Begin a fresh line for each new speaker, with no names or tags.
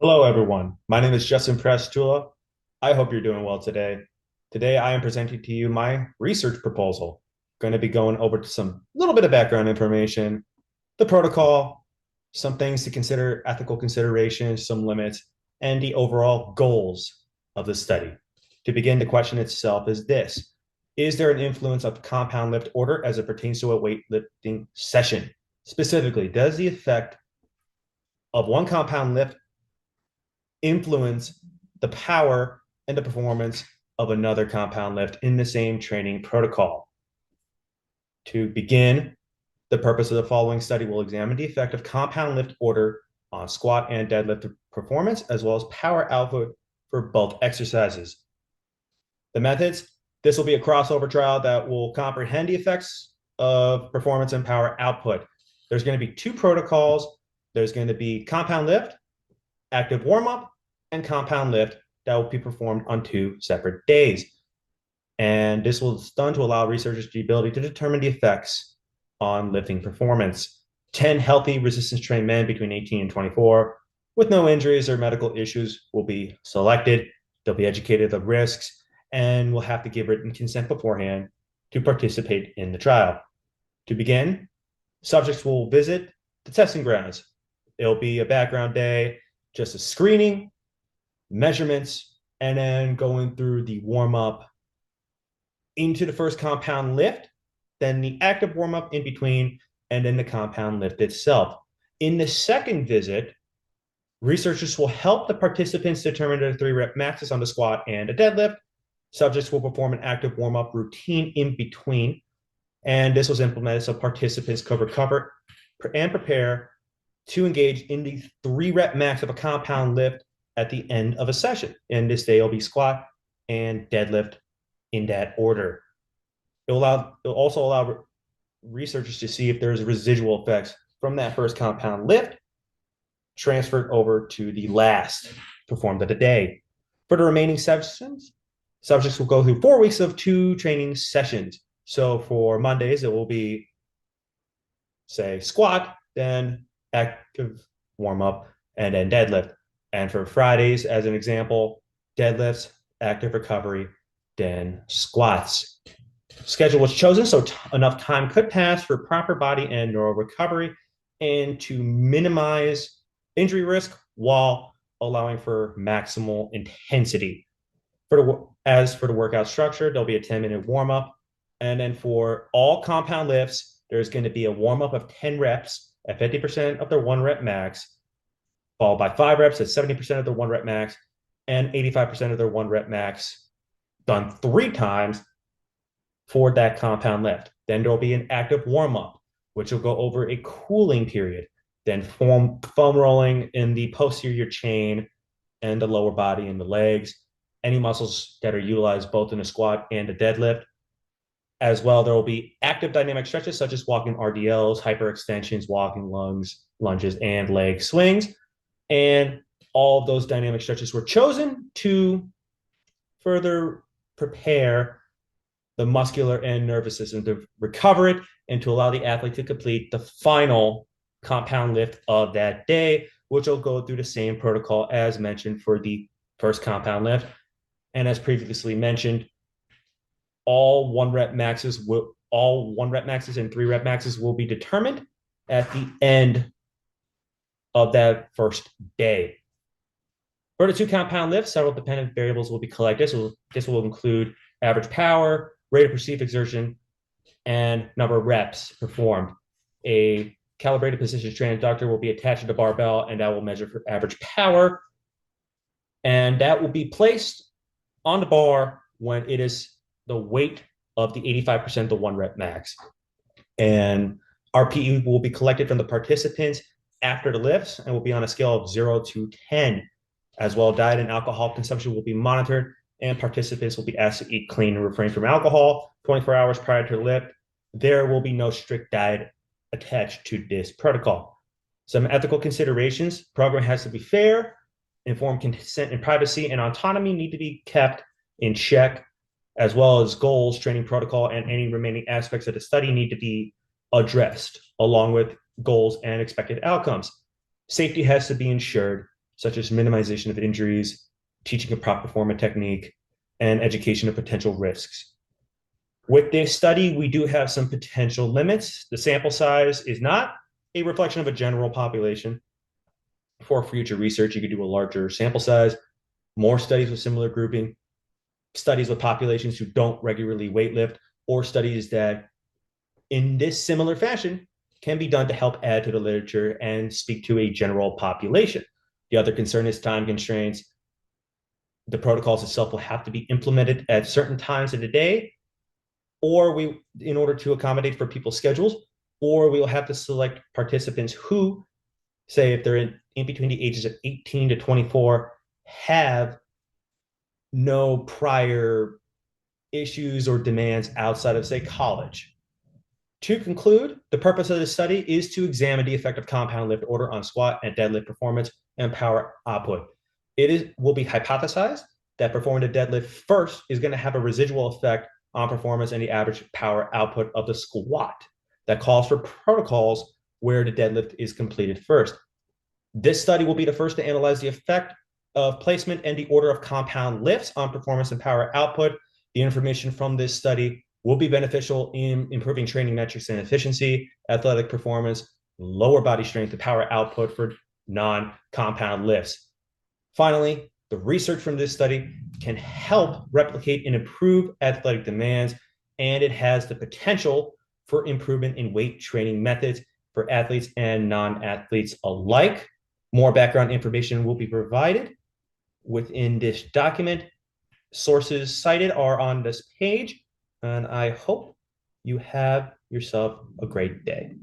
Hello, everyone. My name is Justin Prestula. I hope you're doing well today. Today, I am presenting to you my research proposal. Going to be going over to some little bit of background information, the protocol, some things to consider, ethical considerations, some limits, and the overall goals of the study. To begin, the question itself is this: is there an influence of compound lift order as it pertains to a weightlifting session? Specifically, does the effect of one compound lift influence the power and the performance of another compound lift in the same training protocol? To begin, the purpose of the following study will examine the effect of compound lift order on squat and deadlift performance, as well as power output for both exercises. The methods: this will be a crossover trial that will comprehend the effects of performance and power output. There's going to be two protocols. There's going to be compound lift, active warm up, and compound lift that will be performed on two separate days. And this was done to allow researchers the ability to determine the effects on lifting performance. 10 healthy resistance trained men between 18 and 24 with no injuries or medical issues will be selected. They'll be educated of risks and will have to give written consent beforehand to participate in the trial. To begin, subjects will visit the testing grounds. It'll be a background day, just a screening, measurements, and then going through the warm up into the first compound lift, then the active warm up in between, and then the compound lift itself. In the second visit, researchers will help the participants determine their 3-rep maxes on the squat and a deadlift. Subjects will perform an active warm up routine in between, and this was implemented so participants could recover and prepare to engage in the 3-rep max of a compound lift at the end of a session. And this day will be squat and deadlift in that order. It'll also allow researchers to see if there's residual effects from that first compound lift transferred over to the last performed of the day. For the remaining sessions, subjects will go through 4 weeks of 2 training sessions. So for Mondays, it will be, say, squat, then active warm up, and then deadlift. And for Fridays, as an example, deadlifts, active recovery, then squats. Schedule was chosen so enough time could pass for proper body and neural recovery and to minimize injury risk while allowing for maximal intensity. As for the workout structure, there'll be a 10-minute warm up. And then for all compound lifts, there's going to be a warm up of 10 reps at 50% of their 1-rep max, followed by 5 reps at 70% of their 1-rep max, and 85% of their 1-rep max, done 3 times for that compound lift. Then there'll be an active warm up, which will go over a cooling period. Then foam rolling in the posterior chain and the lower body and the legs, any muscles that are utilized both in a squat and a deadlift. As well, there will be active dynamic stretches such as walking RDLs, hyperextensions, walking lunges, and leg swings. And all of those dynamic stretches were chosen to further prepare the muscular and nervous system to recover it and to allow the athlete to complete the final compound lift of that day, which will go through the same protocol as mentioned for the first compound lift. And as previously mentioned, all 1-rep maxes and 3-rep maxes will be determined at the end of that first day. For the 2 compound lifts, several dependent variables will be collected. So this will include average power, rate of perceived exertion, and number of reps performed. A calibrated position transducer will be attached to the barbell, and that will measure for average power. And that will be placed on the bar when it is the weight of the 85% of the 1-rep max. And RPE will be collected from the participants after the lifts and will be on a scale of 0 to 10. As well, diet and alcohol consumption will be monitored, and participants will be asked to eat clean and refrain from alcohol 24 hours prior to the lift. There will be no strict diet attached to this protocol. Some ethical considerations: program has to be fair, informed consent and privacy and autonomy need to be kept in check, as well as goals, training protocol, and any remaining aspects of the study need to be addressed, along with goals and expected outcomes. Safety has to be ensured, such as minimization of injuries, teaching a proper form of technique, and education of potential risks. With this study, we do have some potential limits. The sample size is not a reflection of a general population. For future research, you could do a larger sample size, more studies with similar grouping, studies with populations who don't regularly weightlift, or studies that, in this similar fashion, can be done to help add to the literature and speak to a general population. The other concern is time constraints. The protocols itself will have to be implemented at certain times of the day, or in order to accommodate for people's schedules, or we will have to select participants who, say, if they're in between the ages of 18 to 24, have no prior issues or demands outside of, say, college. To conclude, the purpose of this study is to examine the effect of compound lift order on squat and deadlift performance and power output. Will be hypothesized that performing the deadlift first is going to have a residual effect on performance and the average power output of the squat. That calls for protocols where the deadlift is completed first. This study will be the first to analyze the effect of placement and the order of compound lifts on performance and power output. The information from this study will be beneficial in improving training metrics and efficiency, athletic performance, lower body strength, and power output for non-compound lifts. Finally, the research from this study can help replicate and improve athletic demands, and it has the potential for improvement in weight training methods for athletes and non-athletes alike. More background information will be provided within this document. Sources cited are on this page, and I hope you have yourself a great day.